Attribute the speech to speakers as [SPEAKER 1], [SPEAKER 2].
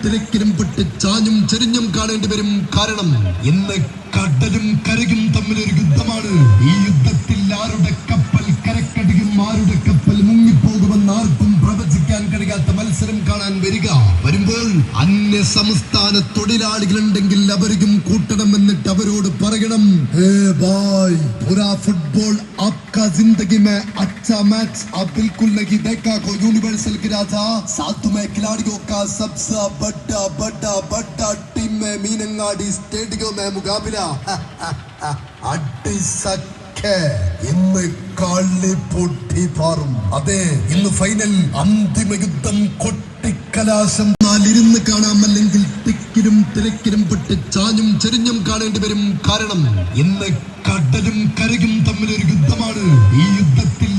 [SPEAKER 1] തിരക്കിലും പെട്ട് ചാഞ്ഞും ചെരിഞ്ഞും കാണേണ്ടി വരും. കാരണം ഇന്ന് കടലും കരയും തമ്മിലൊരു യുദ്ധമാണ്. ഈ യുദ്ധത്തിൽ ആരുടെ കപ്പൽ കരക്കടിയും ആരുടെ കപ്പൽ മുങ്ങിപ്പോകുമെന്ന് ആർക്കും പ്രവചിക്കാൻ കഴിയാത്ത മത്സരം കാണാൻ വരുമ്പോൾ അന്യ സംസ്ഥാന തൊഴിലാളികളുണ്ടെങ്കിൽ അവരും കൂട്ടണം. എന്നിട്ട് അവരോട് പറയണം, ഫുട്ബോൾ आपका जिंदगी में अच्छा मैच आप बिल्कुल नहीं देखा को यूनिवर्सल गिरा था. साथ में खिलाड़ियों का सबसे बड़ा टीम में मीनंगाड़ी स्टेडियम में मुकाबला ഇന്ന് കളി പൊട്ടി പാറും. അതെ, ഇന്ന് ഫൈനൽ അന്തിമ യുദ്ധം കൊട്ടിക്കലാശം. ഇരുന്ന് കാണാം, അല്ലെങ്കിൽ തിക്കിലും തിരക്കിലും പെട്ട് ചാഞ്ഞും ചെരിഞ്ഞും കാണേണ്ടി വരും. കാരണം ഇന്ന് കടലും കരയും തമ്മിലൊരു യുദ്ധമാണ്. ഈ യുദ്ധത്തിൽ